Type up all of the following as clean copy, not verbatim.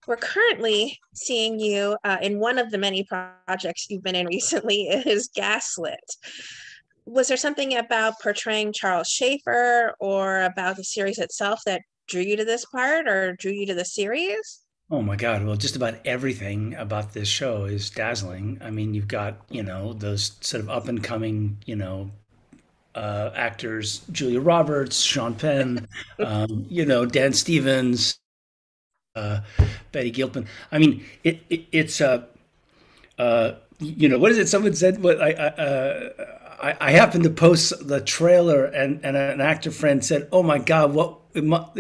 We're currently seeing you in one of the many projects you've been in recently is Gaslit. Was there something about portraying Charles Schaefer or about the series itself that drew you to this part or drew you to the series? Oh my God. Well, just about everything about this show is dazzling. I mean, you've got, those sort of up and coming, actors, Julia Roberts, Sean Penn, Dan Stevens, uh, Betty Gilpin. I mean, what is it? Someone said, I happened to post the trailer, and an actor friend said, "Oh my God,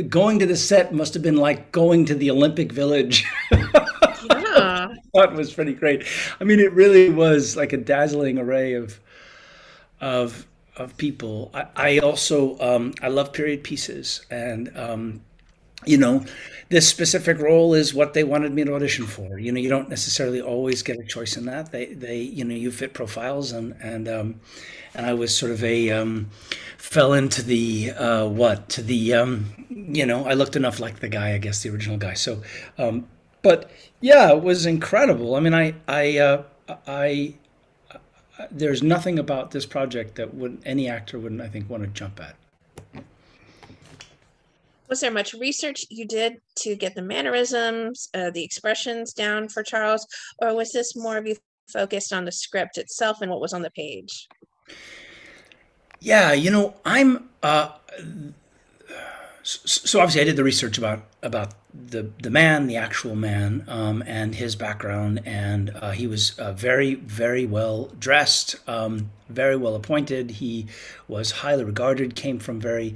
going to the set must have been like going to the Olympic Village." Yeah. Thought was pretty great. I mean, it really was like a dazzling array of of people. I also I love period pieces, and you know, this specific role is what they wanted me to audition for. You don't necessarily always get a choice in that. You fit profiles, and I was sort of fell into the I looked enough like the guy, I guess, the original guy. So, but yeah, it was incredible. I mean, I, there's nothing about this project that would any actor wouldn't, I think, want to jump at. Was there much research you did to get the mannerisms, the expressions down for Charles, or was this more of you focused on the script itself and what was on the page? Yeah, I'm so obviously I did the research about the man, the actual man, and his background, and he was very very well dressed, very well appointed. He was highly regarded, came from very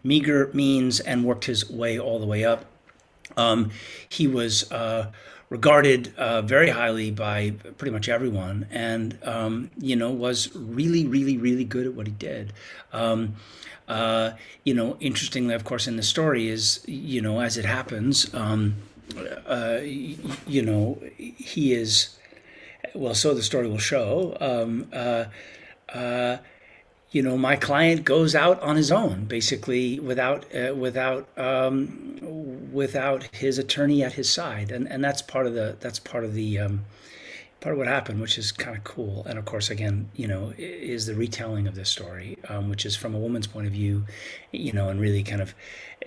meager means, and worked his way all the way up. He was regarded very highly by pretty much everyone, and was really, really, really good at what he did. Interestingly, of course, in the story is, as it happens, he is, well, so the story will show. My client goes out on his own, basically without his attorney at his side, and part of what happened, which is kind of cool. And of course, again, is the retelling of this story, which is from a woman's point of view, and really kind of,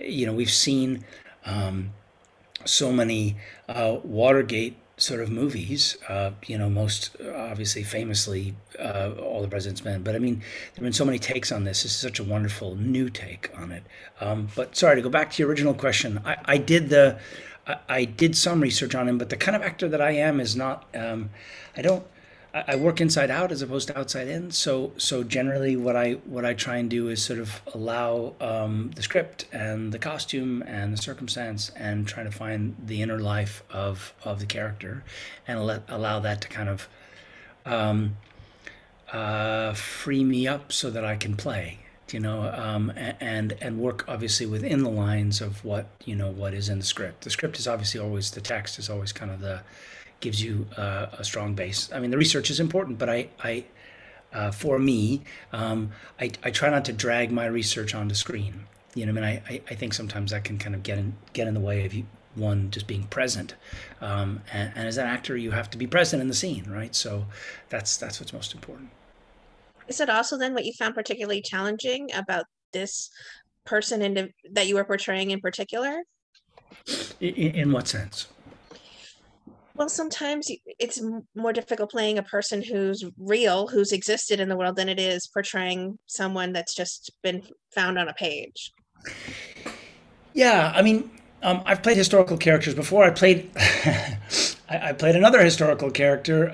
we've seen so many Watergate sort of movies, most obviously famously All the President's Men. But I mean, there have been so many takes on this. This is such a wonderful new take on it. But sorry, to go back to your original question, I did some research on him, but the kind of actor that I am is not. I don't. I work inside out as opposed to outside in. So generally, what I try and do is sort of allow the script and the costume and the circumstance, and try to find the inner life of the character, and allow that to kind of free me up so that I can play. And work obviously within the lines of what is in the script. The script is obviously always, the text is always kind of gives you a strong base. I mean, the research is important, but for me, I try not to drag my research onto screen. I mean, I think sometimes that can kind of get in the way of one just being present. And as an actor, you have to be present in the scene, right? So that's what's most important. Is it also then what you found particularly challenging about this person that you were portraying in particular? In what sense? Well, sometimes it's more difficult playing a person who's real, who's existed in the world, than it is portraying someone that's just been found on a page. Yeah, I mean, I've played historical characters before. I played, I played another historical character,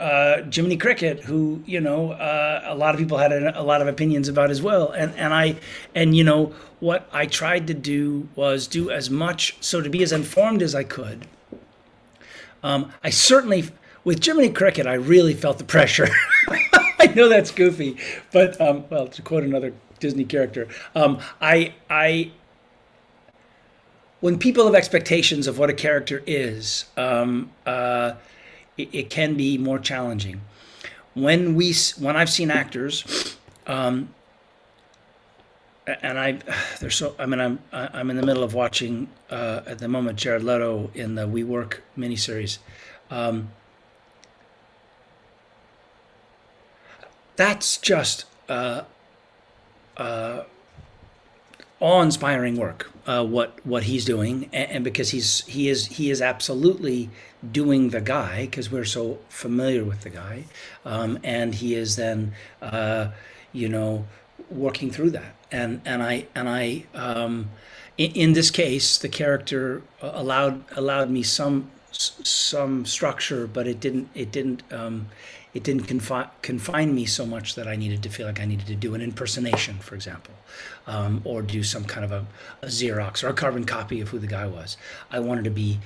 Jiminy Cricket, who a lot of people had a lot of opinions about as well. And what I tried to do was do as much, so to be as informed as I could. I certainly, with Jiminy Cricket, I really felt the pressure. I know that's goofy, but well, to quote another Disney character, I when people have expectations of what a character is, it can be more challenging. When I've seen actors and there's so I mean I'm in the middle of watching at the moment Jared Leto in the We Work miniseries. Um, that's just awe-inspiring work. What he's doing, and because he is absolutely doing the guy because we're so familiar with the guy, and he is then you know working through that, and I in this case the character allowed me some structure, but it didn't confine me so much that I needed to feel like I needed to do an impersonation, for example, or do some kind of a Xerox or a carbon copy of who the guy was. I wanted to be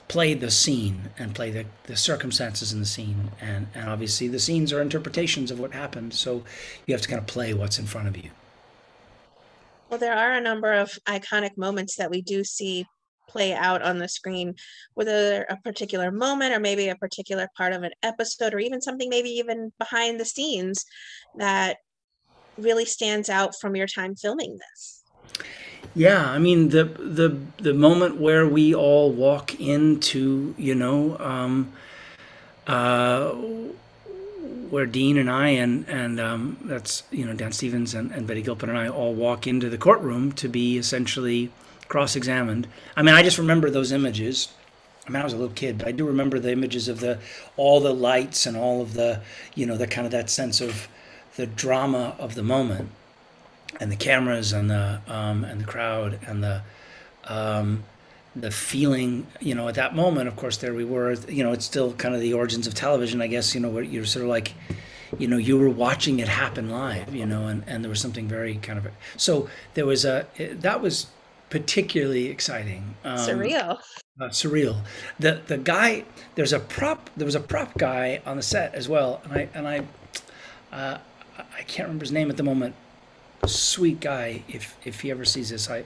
play the scene and play the circumstances in the scene, and obviously the scenes are interpretations of what happened, so you have to kind of play what's in front of you. Well, there are a number of iconic moments that we do see play out on the screen, whether a particular moment or maybe a particular part of an episode or even something maybe even behind the scenes that really stands out from your time filming this. Yeah, I mean the moment where we all walk into, uh, where Dean and I and that's Dan Stevens and Betty Gilpin and I all walk into the courtroom to be essentially cross-examined. I mean, I just remember those images. I mean, I was a little kid, but I do remember the images of the all the lights and all of the the kind of that sense of the drama of the moment and the cameras and the crowd and the feeling, at that moment. Of course, there we were. It's still kind of the origins of television, I guess. Where you're sort of like, you were watching it happen live. And there was something very kind of so there was that was particularly exciting. Surreal. Surreal. The guy there was a prop guy on the set as well, and I can't remember his name at the moment. Sweet guy. If he ever sees this, I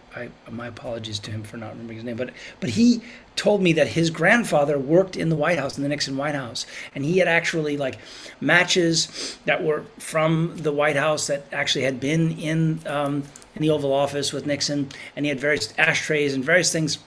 my apologies to him for not remembering his name. But he told me that his grandfather worked in the White House, in the Nixon White House, and he had actually like matches that were from the White House that actually had been in the Oval Office with Nixon, and he had various ashtrays and various things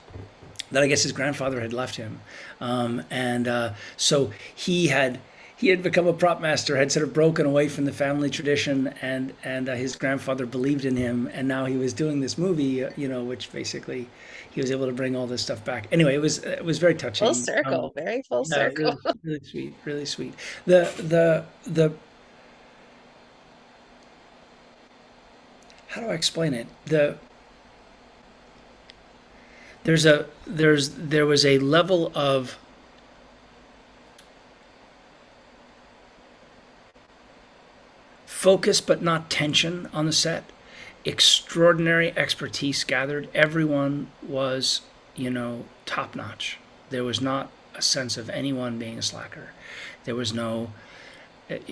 that I guess his grandfather had left him, and so he had become a prop master, had sort of broken away from the family tradition, and his grandfather believed in him, and now he was doing this movie, which basically he was able to bring all this stuff back. Anyway, it was very touching. Full circle, very full Yeah, circle. really, really sweet, really sweet. The how do I explain it? There was a level of focus but not tension on the set. Extraordinary expertise gathered. Everyone was, top notch. There was not a sense of anyone being a slacker. There was no,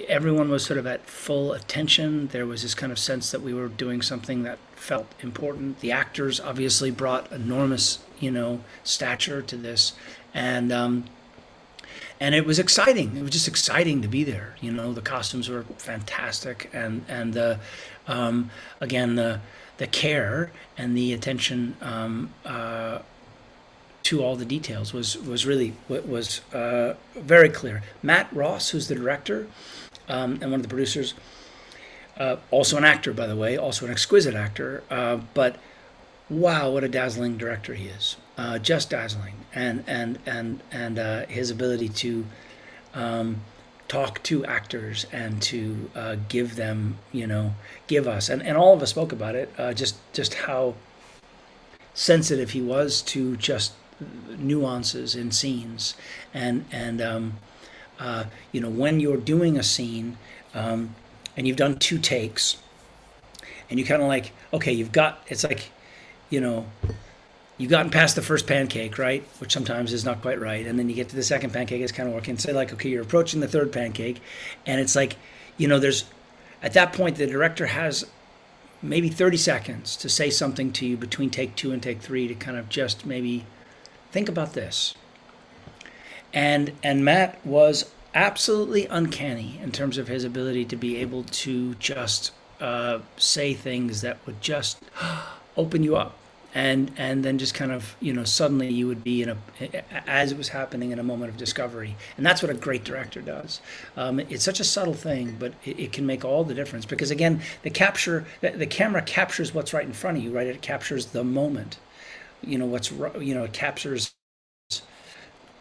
everyone was sort of at full attention. There was this kind of sense that we were doing something that felt important. The actors obviously brought enormous, stature to this. And it was exciting. It was just exciting to be there. The costumes were fantastic, and the again the care and the attention to all the details was really was very clear. Matt Ross, who's the director and one of the producers, also an actor, by the way, also an exquisite actor, but wow, what a dazzling director he is. Just dazzling, and his ability to talk to actors and to give them, give us, and all of us spoke about it, just how sensitive he was to just nuances in scenes, and when you're doing a scene, and you've done two takes, and you kind of like, okay, it's like, you've gotten past the first pancake, right? Which sometimes is not quite right. And then you get to the second pancake, it's kind of working. So like, okay, you're approaching the third pancake. And it's like, at that point, the director has maybe 30 seconds to say something to you between take two and take three to kind of just maybe think about this. And Matt was absolutely uncanny in terms of his ability to be able to just say things that would just open you up, and then just kind of, suddenly you would be in a, as it was happening, in a moment of discovery. And that's what a great director does. It's such a subtle thing, but it can make all the difference, because again, the camera captures what's right in front of you, right? It captures the moment. It captures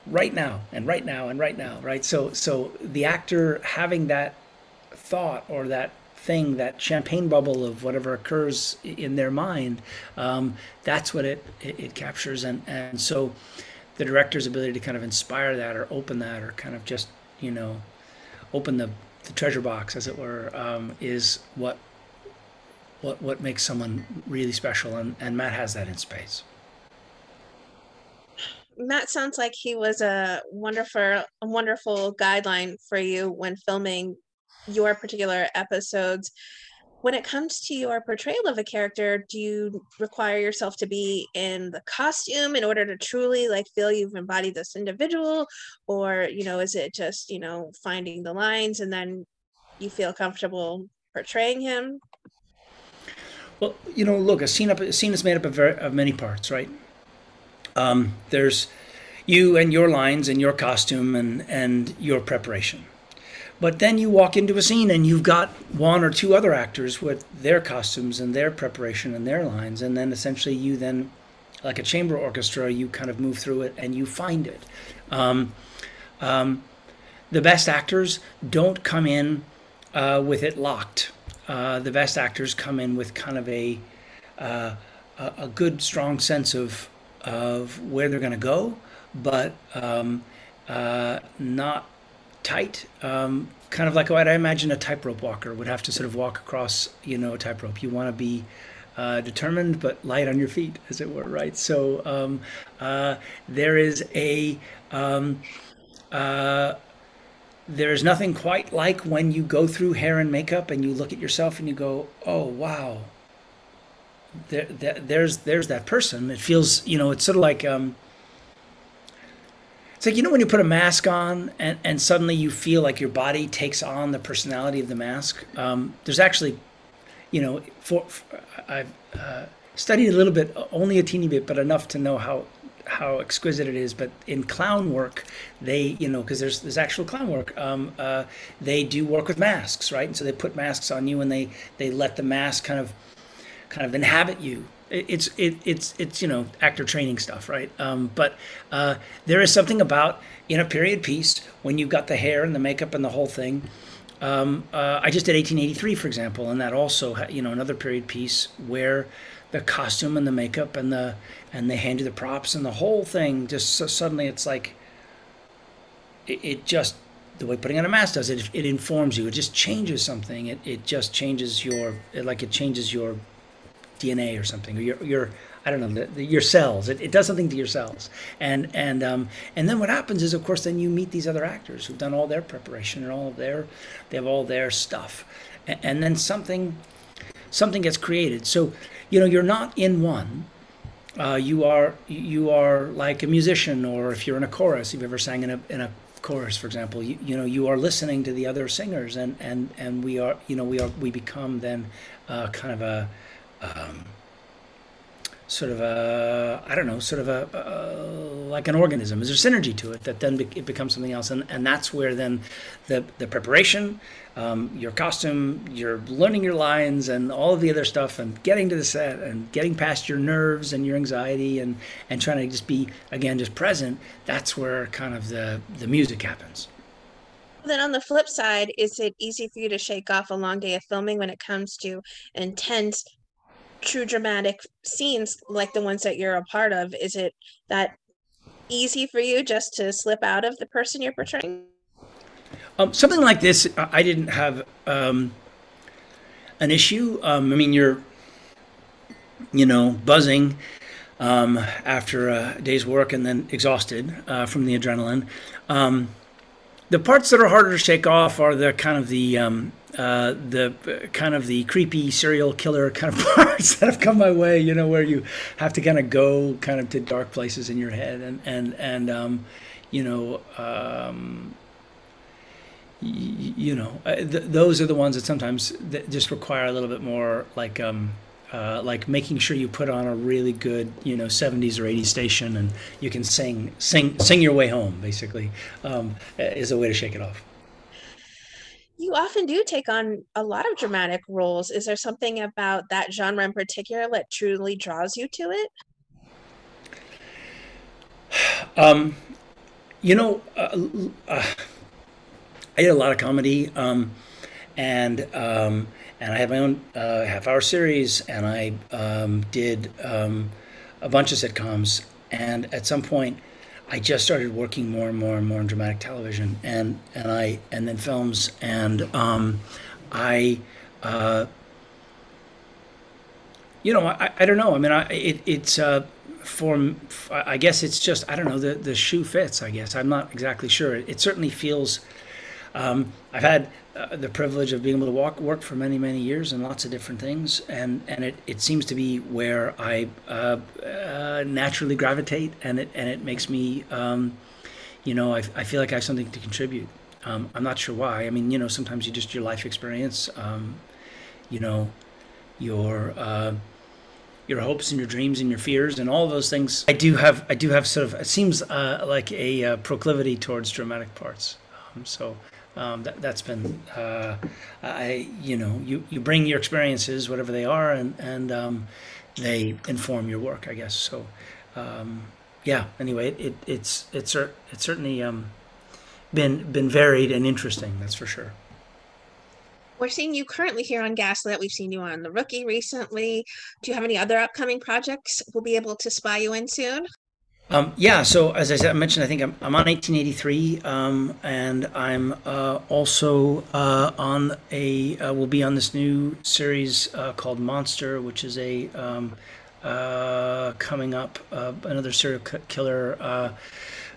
right now and right now and right now, right? So the actor having that thought, or that thing, that champagne bubble of whatever occurs in their mind, that's what it captures. And so the director's ability to kind of inspire that, or open that, or kind of just, open the treasure box, as it were, is what makes someone really special. And Matt has that in spades. Matt sounds like he was a wonderful guideline for you when filming your particular episodes. When it comes to your portrayal of a character, do you require yourself to be in the costume in order to truly like feel you've embodied this individual? Or, is it just, finding the lines and then you feel comfortable portraying him? Well, look, a scene is made up of many parts, right? There's you and your lines and your costume and your preparation. But then you walk into a scene and you've got one or two other actors with their costumes and their preparation and their lines. And then essentially you then, like a chamber orchestra, you kind of move through it and you find it. The best actors don't come in with it locked. The best actors come in with kind of a good, strong sense of where they're going to go, but not tight. Kind of like what I imagine a tightrope walker would have to sort of walk across, a tightrope. You want to be determined but light on your feet, as it were, right? So there is there's nothing quite like when you go through hair and makeup and you look at yourself and you go, oh wow, there's that person. It feels, it's sort of like it's like, when you put a mask on and suddenly you feel like your body takes on the personality of the mask. There's actually, I've studied a little bit, only a teeny bit, but enough to know how exquisite it is. But in clown work, they, because there's actual clown work, they do work with masks, right? And so they put masks on you and they let the mask kind of inhabit you. It's actor training stuff, right? But there is something about, in a period piece, when you've got the hair and the makeup and the whole thing. I just did 1883, for example, and that also, another period piece where the costume and the makeup and they hand you the props and the whole thing, just so suddenly it's like it just, the way putting on a mask does it, it informs you. It just changes something. It just changes it changes your DNA or something, or your I don't know, your cells. It does something to your cells. And then what happens is, of course, then you meet these other actors who've done all their preparation and they have all their stuff, and then something gets created. So you're not in one. You are like a musician, or if you're in a chorus, if you've ever sang in a chorus, for example, you are listening to the other singers, and we become then kind of a sort of like an organism. There's a synergy to it that then it becomes something else, and that's where then the preparation, your costume, you're learning your lines and all of the other stuff, and getting to the set and getting past your nerves and your anxiety and trying to just be, again, just present. That's where kind of the music happens. Then on the flip side, is it easy for you to shake off a long day of filming when it comes to intense, true dramatic scenes like the ones that you're a part of? Is it that easy for you just to slip out of the person you're portraying? Something like this, I didn't have an issue. I mean, you're, buzzing after a day's work and then exhausted from the adrenaline. The parts that are harder to shake off are the kind of the creepy serial killer kind of parts that have come my way, where you have to kind of go kind of to dark places in your head, and those are the ones that sometimes that just require a little bit more like making sure you put on a really good 70s or 80s station and you can sing your way home basically, is a way to shake it off. You often do take on a lot of dramatic roles. Is there something about that genre in particular that truly draws you to it? Um, you know, I did a lot of comedy, and I had my own half-hour series, and I did a bunch of sitcoms. And at some point, I just started working more and more and more in dramatic television, and then films, and I. Uh, I don't know. I mean, it's I guess it's just I don't know. The shoe fits. I guess I'm not exactly sure. It certainly feels. I've had the privilege of being able to work for many, many years in lots of different things, and it seems to be where I naturally gravitate, and it makes me, I feel like I have something to contribute. I'm not sure why. I mean, sometimes you just your life experience, you know, your your hopes and your dreams and your fears and all of those things. I do have sort of it seems like a proclivity towards dramatic parts. So that's been you bring your experiences whatever they are and they inform your work I guess. So yeah. Anyway, it's certainly been varied and interesting. That's for sure. We're seeing you currently here on Gaslit. We've seen you on The Rookie recently. Do you have any other upcoming projects we'll be able to spy you in soon? Yeah, so as I mentioned, I think I'm on 1883, and I'm also will be on this new series called Monster, which is a coming up another serial killer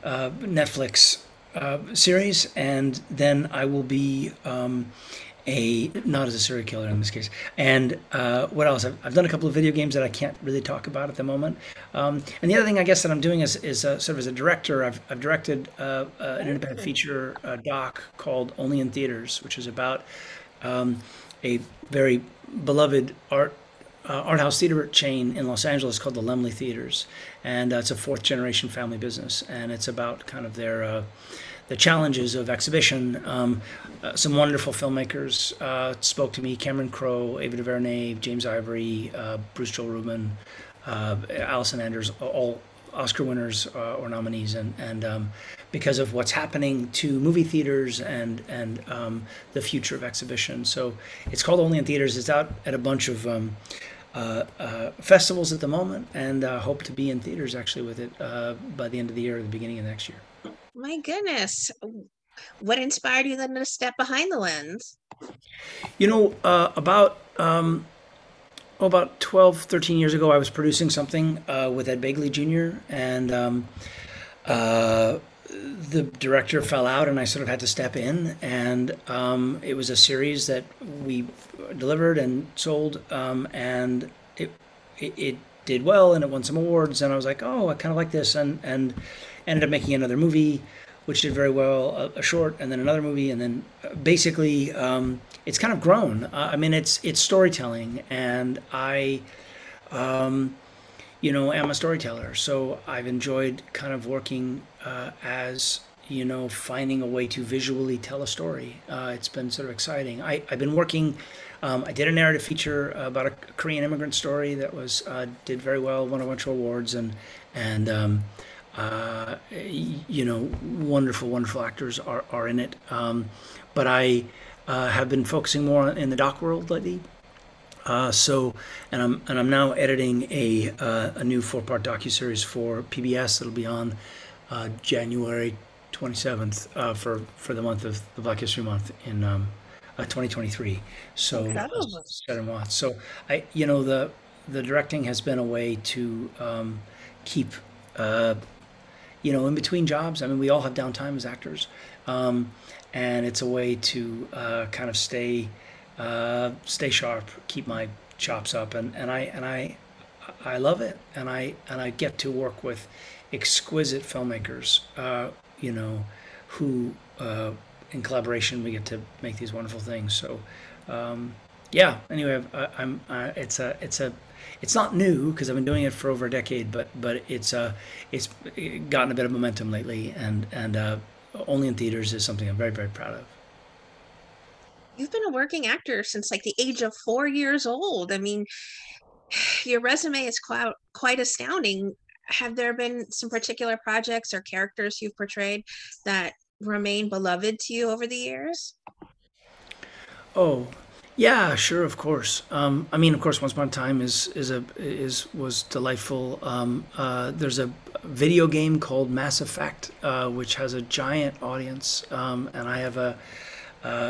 Netflix series, and then I will be a not as a serial killer in this case. And what else? I've done a couple of video games that I can't really talk about at the moment. And the other thing I guess that I'm doing is sort of as a director. I've directed an independent feature doc called Only in Theaters, which is about a very beloved art house theater chain in Los Angeles called the Lemley Theaters, and it's a fourth generation family business, and it's about kind of their the challenges of exhibition. Some wonderful filmmakers spoke to me: Cameron Crowe, Ava DuVernay, James Ivory, Bruce Joel Rubin, Allison Anders, all Oscar winners or nominees, and because of what's happening to movie theaters and the future of exhibition. So it's called Only in Theaters. It's out at a bunch of festivals at the moment, and hope to be in theaters actually with it by the end of the year or the beginning of next year. My goodness. What inspired you then to step behind the lens? About 12, 13 years ago, I was producing something with Ed Begley Jr., and the director fell out, and I sort of had to step in. And it was a series that we delivered and sold, and it did well, and it won some awards. And I was like, oh, I kind of like this, and ended up making another movie, which did very well, a short, and then another movie, and then basically it's kind of grown. I mean, it's storytelling, and I, am a storyteller, so I've enjoyed kind of working as finding a way to visually tell a story. It's been sort of exciting. I've been working. I did a narrative feature about a Korean immigrant story that was did very well, won a bunch of awards, and wonderful, wonderful actors are in it. But I have been focusing more in the doc world lately. And I'm now editing a new 4-part docuseries for PBS that'll be on January 27th for the month of the Black History Month in 2023. So Incredible. 7 months. So the directing has been a way to keep in between jobs. I mean, we all have downtime as actors, and it's a way to kind of stay sharp, keep my chops up, and I love it, and I get to work with exquisite filmmakers, who in collaboration we get to make these wonderful things. So yeah. Anyway, it's not new because I've been doing it for over a decade, but it's gotten a bit of momentum lately, and only in theaters is something I'm very very proud of. You've been a working actor since like the age of 4 years old. I mean, your resume is quite astounding. Have there been some particular projects or characters you've portrayed that remain beloved to you over the years? Oh, yeah, sure, of course. I mean, of course, Once Upon a Time is was delightful. There's a video game called Mass Effect, which has a giant audience, and I have a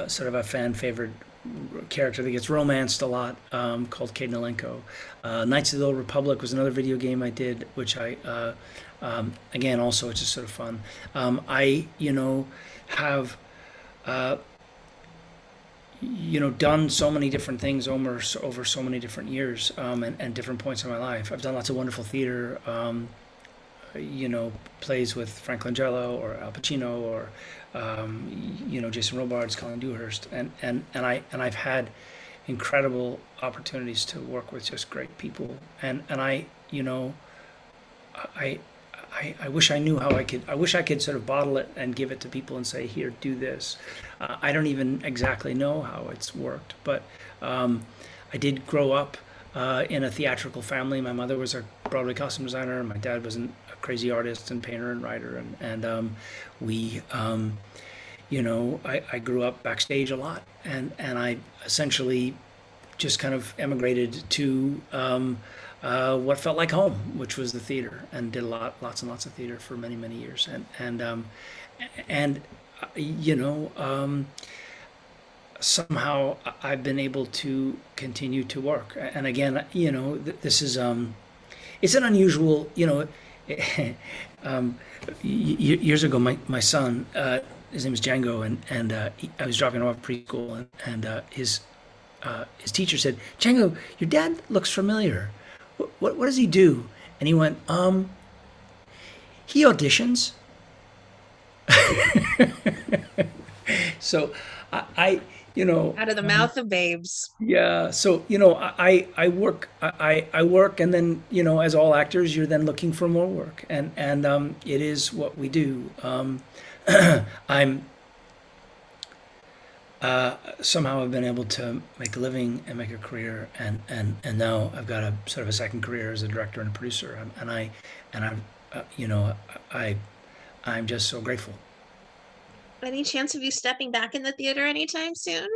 sort of a fan favorite character that gets romanced a lot, called Kate Nolenko. Knights of the Old Republic was another video game I did, which again, also it's just sort of fun. I, have done so many different things over so many different years, and different points in my life. I've done lots of wonderful theater, plays with Frank Langella or Al Pacino or Jason Robards, Colin Dewhurst, and I've had incredible opportunities to work with just great people, and I I wish I knew how I could. I wish I could sort of bottle it and give it to people and say, "Here, do this." I don't even exactly know how it's worked, but I did grow up in a theatrical family. My mother was a Broadway costume designer, and my dad was a crazy artist and painter and writer, and we, I grew up backstage a lot, and I essentially just kind of emigrated to what felt like home, which was the theater, and did lots and lots of theater for many, many years, and you know, somehow I've been able to continue to work. And again, this is it's an unusual, years ago, my son, his name is Django, and I was dropping him off at preschool, and his teacher said, "Django, your dad looks familiar. What does he do?" And he went, he auditions. So I Out of the mouth of babes. yeah. So I work, I work, and then as all actors, you're then looking for more work, and it is what we do. I'm somehow I've been able to make a living and make a career, and now I've got a sort of a second career as a director and a producer, and I'm I I'm just so grateful. Any chance of you stepping back in the theater anytime soon?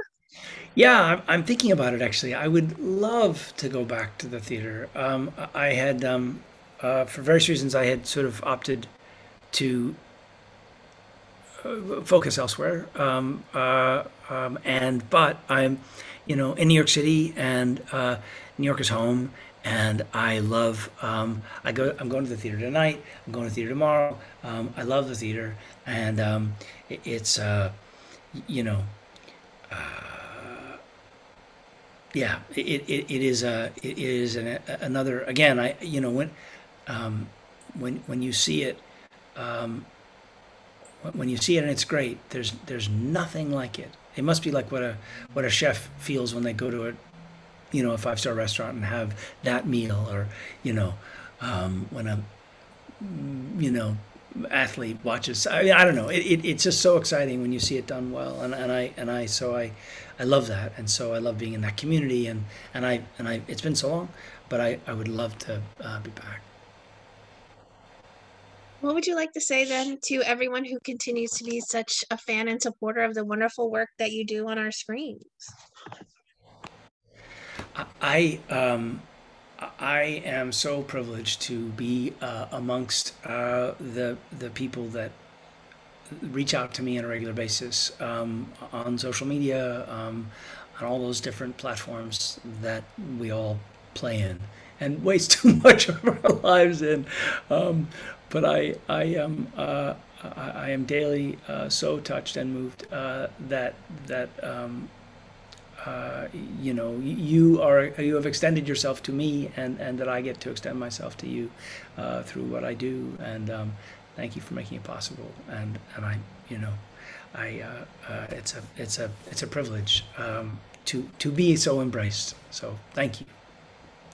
Yeah, I'm thinking about it actually. I would love to go back to the theater. I had, for various reasons, I had sort of opted to focus elsewhere. And but I'm, in New York City, and New York is home, and I love. I'm going to the theater tonight. I'm going to the theater tomorrow. I love the theater, and it's you know. Yeah, it is another, again, I when you see it, um, when you see it and it's great, there's nothing like it. It must be like what a chef feels when they go to a 5-star restaurant and have that meal, or when a you know athlete watches. I mean, I don't know. It's just so exciting when you see it done well, and I love that, and so I love being in that community, and I it's been so long, but I would love to be back. What would you like to say then to everyone who continues to be such a fan and supporter of the wonderful work that you do on our screens? I am so privileged to be amongst the people that reach out to me on a regular basis, on social media, on all those different platforms that we all play in and waste too much of our lives in. But I am daily so touched and moved that you have extended yourself to me, and that I get to extend myself to you through what I do, and thank you for making it possible, and I It's a privilege to be so embraced. So thank you.